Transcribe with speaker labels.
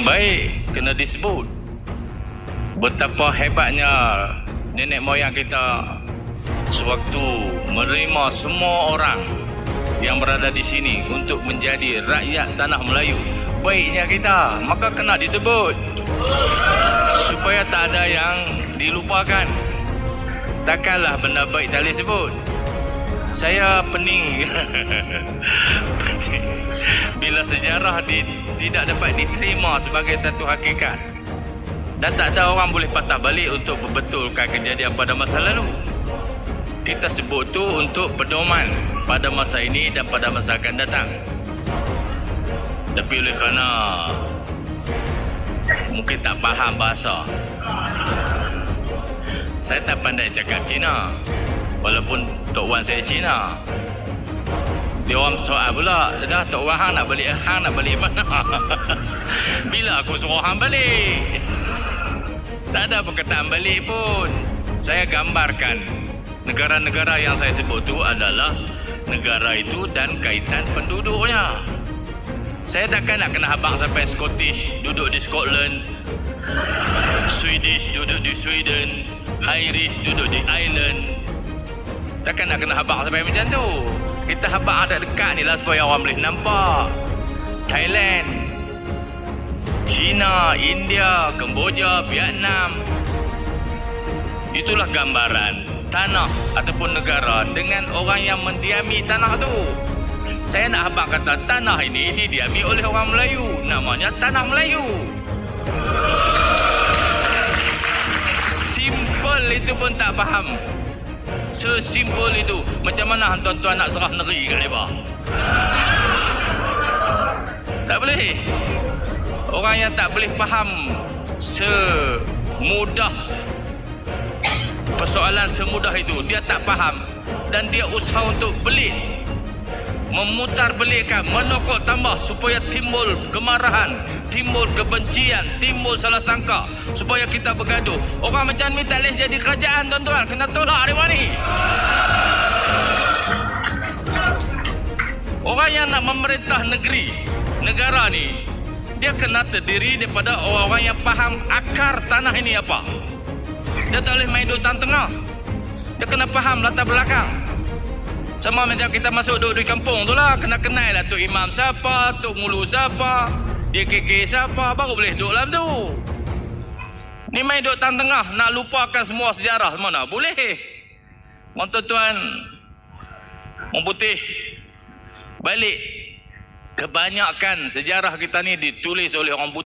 Speaker 1: baik kena disebut. Betapa hebatnya nenek moyang kita sewaktu menerima semua orang yang berada di sini untuk menjadi rakyat tanah Melayu. Baiknya kita, maka kena disebut supaya tak ada yang dilupakan. Takkanlah benda baik tak boleh sebut. Saya pening bila sejarah tidak dapat diterima sebagai satu hakikat, dan tak ada orang boleh patah balik untuk membetulkan kejadian pada masa lalu. Kita sebut tu untuk pedoman pada masa ini dan pada masa akan datang. Tapi oleh kerana mungkin tak faham bahasa, saya tak pandai cakap Cina, walaupun Tok Wan saya Cina. Dia orang soal pula, dah Tok Wan hang nak balik mana? Bila aku suruh hang balik? Tak ada perkataan balik pun. Saya gambarkan negara-negara yang saya sebut tu adalah negara itu dan kaitan penduduknya. Saya takkan nak kena habang sampai Scottish duduk di Scotland, Swedish duduk di Sweden, Irish duduk di Ireland. Takkan nak kena habang sampai macam tu. Kita habang ada dekat ni lah supaya orang boleh nampak. Thailand, China, India, Kemboja, Vietnam. Itulah gambaran tanah ataupun negara dengan orang yang mendiami tanah tu. Saya nak habang kata tanah ini didiami oleh orang Melayu. Namanya Tanah Melayu. Simple itu pun tak faham. Sesimpel itu. Macam mana tuan-tuan nak serah negeri kat mereka? Tak boleh. Orang yang tak boleh faham semudah persoalan semudah itu, dia tak faham dan dia usaha untuk belit, memutar belikkan, menokok tambah supaya timbul kemarahan, timbul kebencian, timbul salah sangka, supaya kita bergaduh. Orang macam ni tak boleh jadi kerajaan, tuan-tuan. Kena tolak dia ni. Orang yang nak memerintah negara ni, dia kena terdiri daripada orang-orang yang faham akar tanah ini apa. Dia tak boleh main duduk tengah. Dia kena faham latar belakang. Sama macam kita masuk duduk di kampung tu lah. Kena kenal lah Tok Imam siapa, Tok Mulu siapa, dia KK siapa, baru boleh duduk dalam tu. Ni main duduk tengah, nak lupakan semua sejarah mana? Boleh. Orang tuan-tuan, orang putih, balik. Kebanyakan sejarah kita ni ditulis oleh orang putih.